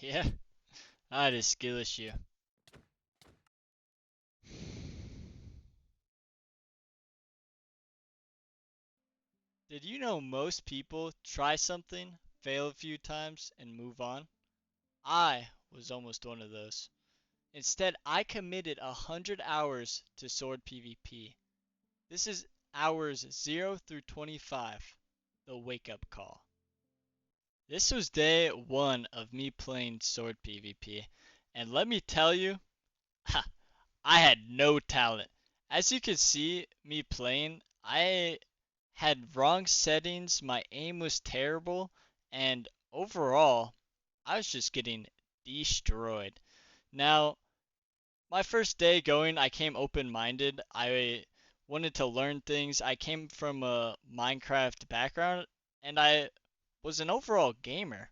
Yeah, I had a skill issue. Did you know most people try something, fail a few times, and move on? I was almost one of those. Instead, I committed 100 hours to Sword PvP. This is hours 0 through 25, the wake up call. This was day 1 of me playing Sword PvP, and let me tell you, I had no talent. As you can see me playing, I had wrong settings, my aim was terrible, and overall, I was just getting destroyed. Now, my first day going, I came open-minded. I wanted to learn things. I came from a Minecraft background, and I was an overall gamer.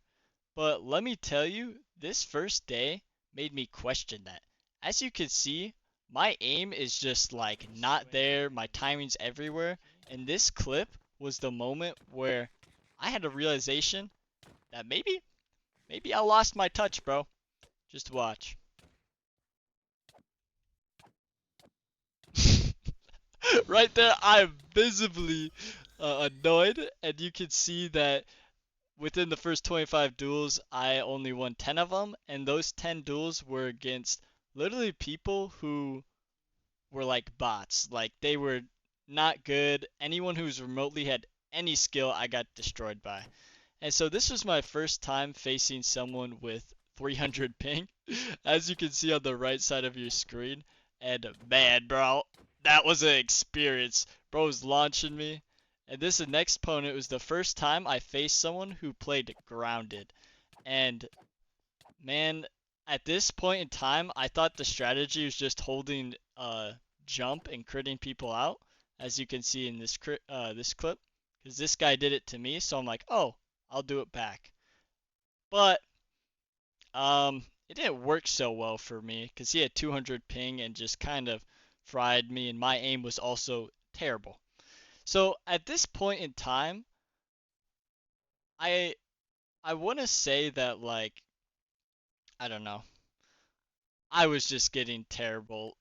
But let me tell you, this first day made me question that. As you can see, my aim is just like not there, my timing's everywhere, and this clip was the moment where I had a realization that maybe I lost my touch, bro. Just watch. Right there, I'm visibly annoyed, and you can see that within the first 25 duels, I only won 10 of them, and those 10 duels were against literally people who were like bots. Like, they were not good. Anyone who's remotely had any skill, I got destroyed by. And so this was my first time facing someone with 300 ping, as you can see on the right side of your screen. And man, bro, that was an experience. Bro was launching me. And this next opponent was the first time I faced someone who played grounded. And man, at this point in time, I thought the strategy was just holding jump and critting people out, as you can see in this clip, because this guy did it to me. So I'm like, oh, I'll do it back. But it didn't work so well for me because he had 200 ping and just kind of fried me, and my aim was also terrible. So at this point in time, I I want to say that, like, I don't know. I was just getting terrible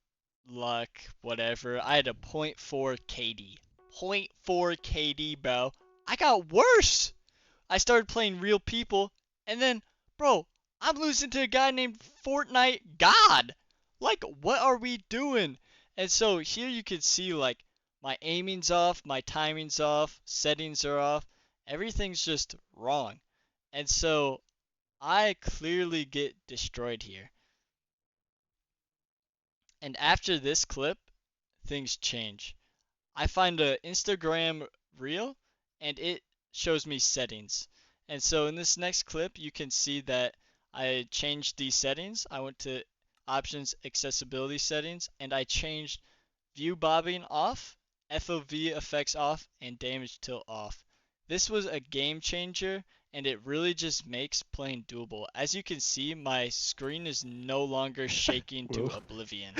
luck, whatever. I had a point 0.4 KD. Point 0.4 KD, bro. I got worse. I started playing real people, and then, bro, I'm losing to a guy named Fortnite God. Like, what are we doing? And so here you can see, like, my aiming's off, my timing's off, settings are off, everything's just wrong. And so I clearly get destroyed here. And after this clip, things change. I find a Instagram reel and it shows me settings. And so in this next clip, you can see that I changed these settings. I went to options, accessibility settings, and I changed view bobbing off, FOV effects off, and damage tilt off. This was a game changer, and it really just makes playing doable. As you can see, my screen is no longer shaking to Whoa. oblivion.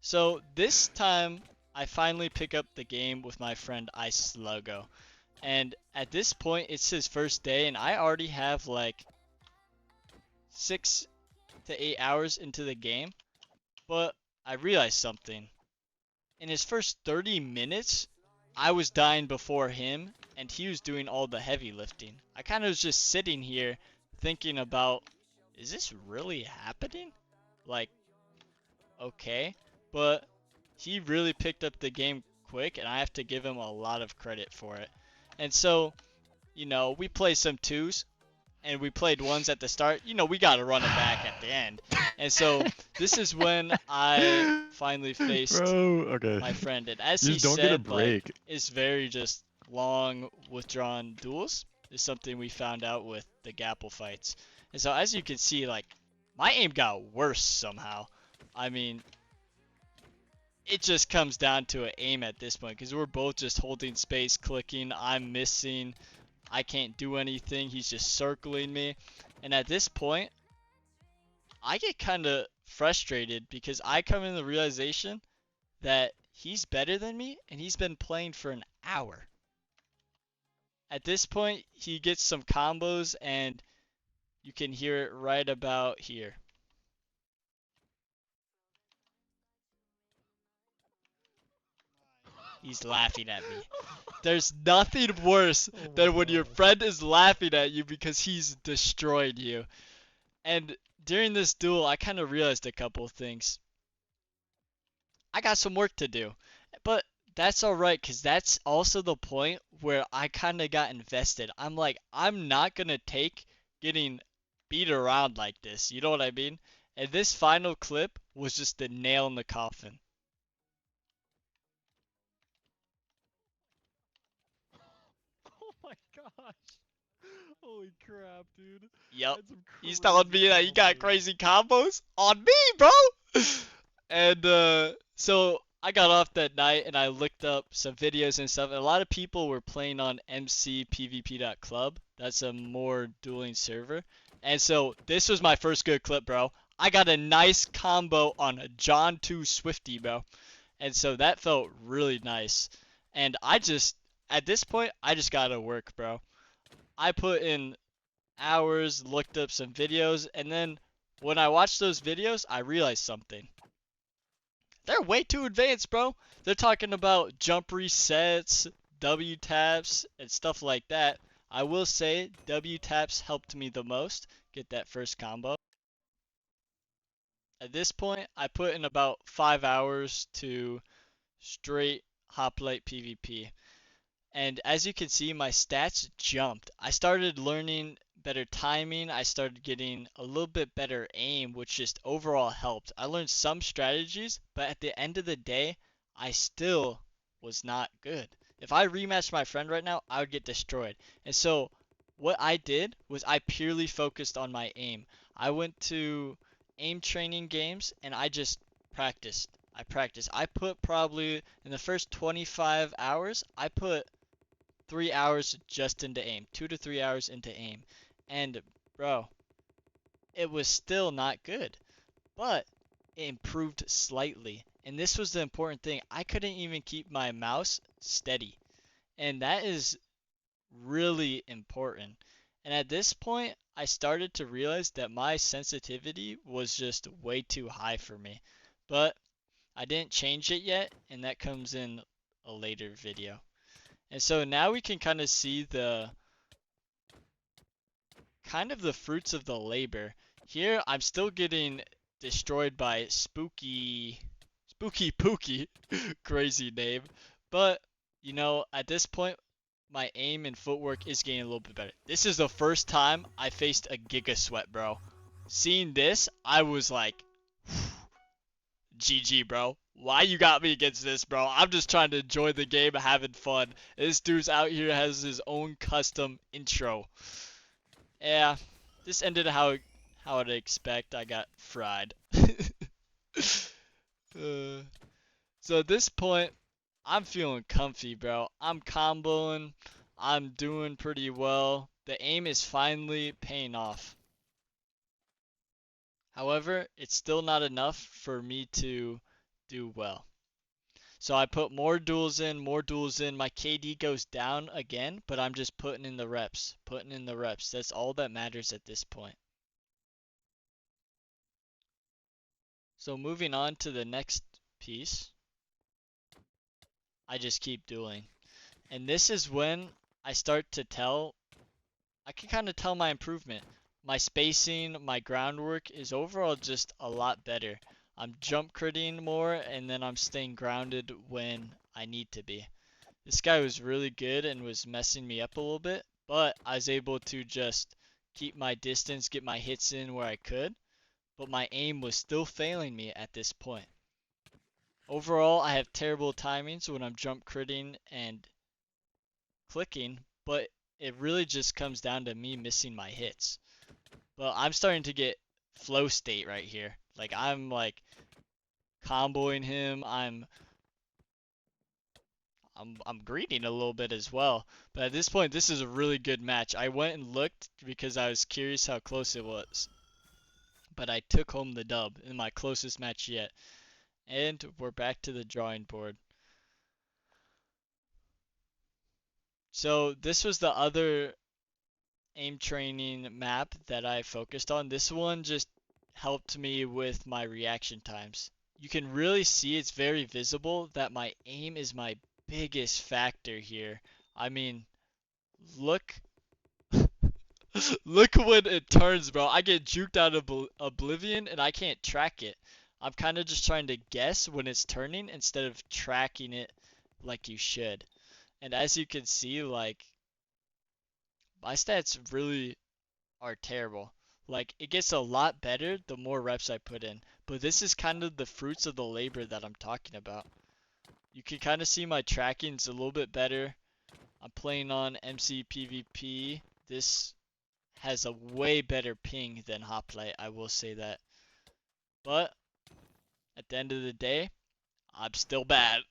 So this time, I finally pick up the game with my friend Ice Logo. And at this point, it's his first day, and I already have like 6 to 8 hours into the game. But I realized something. In his first 30 minutes, I was dying before him, and he was doing all the heavy lifting. I kind of was just sitting here thinking about, is this really happening? Like, okay. But he really picked up the game quick, and I have to give him a lot of credit for it. And so, we play some twos, and we played ones at the start. We got to run it back at the end. And so, this is when I finally faced Bro, okay. my friend. And as You he just don't get a said, like, break. it's very just long, withdrawn duels. Is something we found out with the Gapple fights. And so, as you can see, like, my aim got worse somehow. I mean, it just comes down to an aim at this point because we're both just holding space, clicking. I'm missing. I can't do anything. He's just circling me. And at this point, I get kind of frustrated because I come in the realization that he's better than me and he's been playing for an hour. At this point, he gets some combos and You can hear it right about here. He's laughing at me. There's nothing worse Oh my than when your gosh. friend is laughing at you because he's destroyed you. And during this duel, I kind of realized a couple things. I got some work to do. But that's alright, because that's also the point where I kind of got invested. I'm like, I'm not going to take getting beat around like this. You know what I mean? And this final clip was just the nail in the coffin. Oh my gosh. Holy crap, dude. Yep. That's some He's telling crazy me that he got combos. crazy combos on me, bro. And so I got off that night and I looked up some videos and stuff. And a lot of people were playing on mcpvp.club. That's a more dueling server. And so this was my first good clip, bro. I got a nice combo on a John 2 Swifty, bro. And so that felt really nice. And at this point, I just gotta work, bro. I put in hours, looked up some videos, and then when I watched those videos, I realized something. They're way too advanced, bro. They're talking about jump resets, W taps, and stuff like that. I will say W taps helped me the most get that first combo. At this point, I put in about 5 hours to straight hoplite PvP. And as you can see, my stats jumped. I started learning better timing. I started getting a little bit better aim, which just overall helped. I learned some strategies, but at the end of the day, I still was not good. If I rematched my friend right now, I would get destroyed. And so what I did was I purely focused on my aim. I went to aim training games and I just practiced. I practiced. I put probably in the first 25 hours, I put 3 hours just into aim, 2 to 3 hours into aim. And bro, it was still not good, but it improved slightly. And this was the important thing. I couldn't even keep my mouse steady. And that is really important. And at this point, I started to realize that my sensitivity was just way too high for me. But I didn't change it yet, and that comes in a later video. And so now we can kind of see the fruits of the labor. Here, I'm still getting destroyed by Spooky Pookie, crazy name. But, at this point, my aim and footwork is getting a little bit better. This is the first time I faced a Giga Sweat, bro. Seeing this, I was like, GG, bro. Why you got me against this, bro? I'm just trying to enjoy the game, having fun. This dude's out here has his own custom intro. Yeah, this ended how I'd expect. I got fried. uh, so at this point, I'm feeling comfy, bro. I'm comboing. I'm doing pretty well. The aim is finally paying off. However, it's still not enough for me to do well. So I put more duels in, more duels in. My KD goes down again, but I'm just putting in the reps. Putting in the reps. That's all that matters at this point. So moving on to the next piece, I just keep doing. And this is when I start to I can kind of tell my improvement. My spacing, my groundwork is overall just a lot better. I'm jump critting more and then I'm staying grounded when I need to be. This guy was really good and was messing me up a little bit, but I was able to just keep my distance, get my hits in where I could, but my aim was still failing me at this point. Overall, I have terrible timings when I'm jump critting and clicking, but it really just comes down to me missing my hits. But I'm starting to get flow state right here. Like I'm like comboing him. I'm greeting a little bit as well. But at this point, this is a really good match. I went and looked because I was curious how close it was. But I took home the dub in my closest match yet. And we're back to the drawing board. So this was the other aim training map that I focused on. This one just helped me with my reaction times. You can really see it's very visible that my aim is my biggest factor here. I mean, look look when it turns, bro. I get juked out of oblivion and I can't track it. I'm kind of just trying to guess when it's turning instead of tracking it like you should. And as you can see, like my stats really are terrible. Like it gets a lot better the more reps I put in. But this is kind of the fruits of the labor that I'm talking about. You can kind of see my tracking's a little bit better. I'm playing on MC PvP. This has a way better ping than Hoplite, I will say that. But at the end of the day, I'm still bad.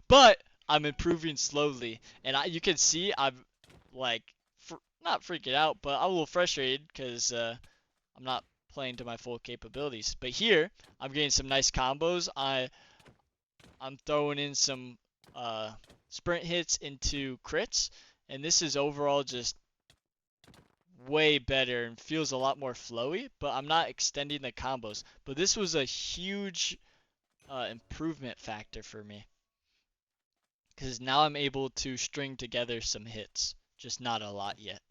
But I'm improving slowly, and you can see I'm like not freaking out, but I'm a little frustrated because I'm not playing to my full capabilities. But here, I'm getting some nice combos. I'm throwing in some uh, sprint hits into crits, and this is overall just way better and feels a lot more flowy, but I'm not extending the combos. But this was a huge improvement factor for me because now I'm able to string together some hits, just not a lot yet.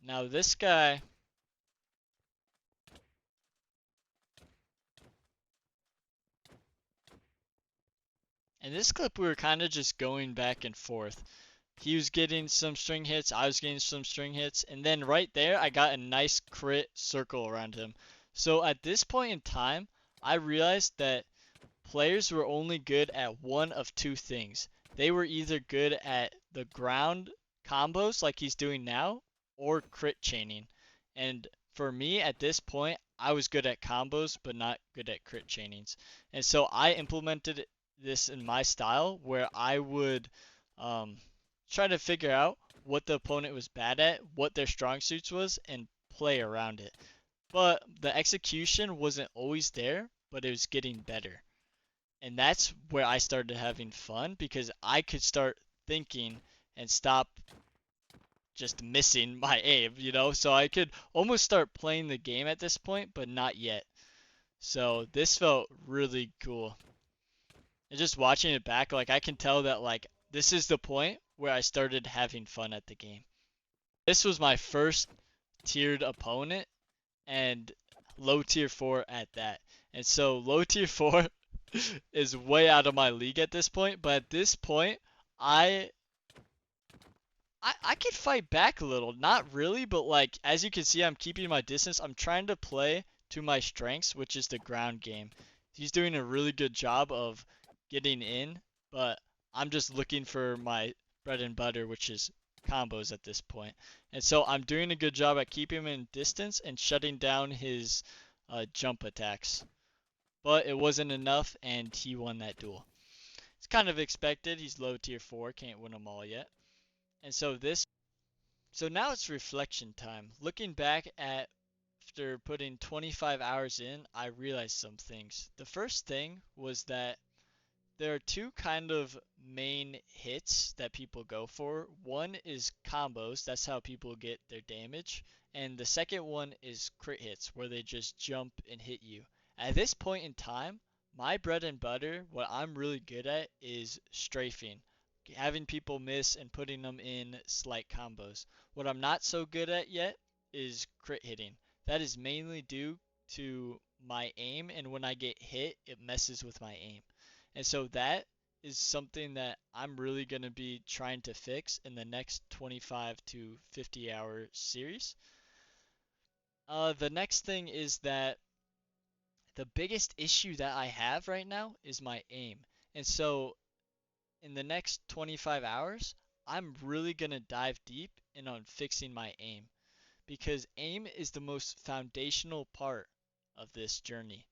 Now this guy, in this clip we were kind of just going back and forth. He was getting some string hits, I was getting some string hits, and then right there I got a nice crit circle around him. So at this point in time, I realized that players were only good at one of two things. They were either good at the ground combos like he's doing now or crit chaining. And for me at this point, I was good at combos but not good at crit chainings. And so I implemented this in my style where I would um, try to figure out what the opponent was bad at, what their strong suits was, and play around it. But the execution wasn't always there, but it was getting better. And that's where I started having fun because I could start thinking and stop just missing my aim, you know? So I could almost start playing the game at this point, but not yet. So this felt really cool. And just watching it back, like I can tell that like this is the point where I started having fun at the game. This was my first tiered opponent and low tier 4 at that. And so low tier 4 is way out of my league at this point, but at this point I I could fight back a little. Not really, but like as you can see I'm keeping my distance. I'm trying to play to my strengths, which is the ground game. He's doing a really good job of getting in, but I'm just looking for my bread and butter, which is combos at this point. And so I'm doing a good job at keeping him in distance and shutting down his jump attacks. But it wasn't enough, and he won that duel. It's kind of expected. He's low tier 4, can't win them all yet. And so now it's reflection time. Looking back at after putting 25 hours in, I realized some things. The first thing was that there are two kind of main hits that people go for. One is combos, that's how people get their damage. And the second one is crit hits, where they just jump and hit you. At this point in time, my bread and butter, what I'm really good at, is strafing. Having people miss and putting them in slight combos. What I'm not so good at yet is crit hitting. That is mainly due to my aim, and when I get hit, it messes with my aim. And so that is something that I'm really going to be trying to fix in the next 25 to 50-hour series. The next thing is that the biggest issue that I have right now is my aim. And so in the next 25 hours, I'm really going to dive deep in on fixing my aim because aim is the most foundational part of this journey.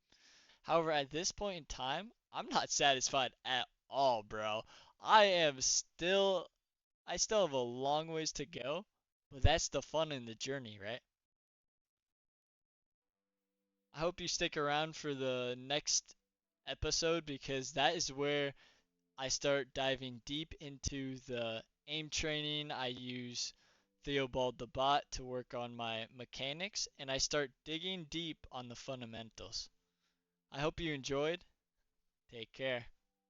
However, at this point in time, I'm not satisfied at all, bro. I still have a long ways to go, but that's the fun in the journey, right? I hope you stick around for the next episode because that is where I start diving deep into the aim training. I use Theobald the bot to work on my mechanics, and I start digging deep on the fundamentals. I hope you enjoyed. Take care.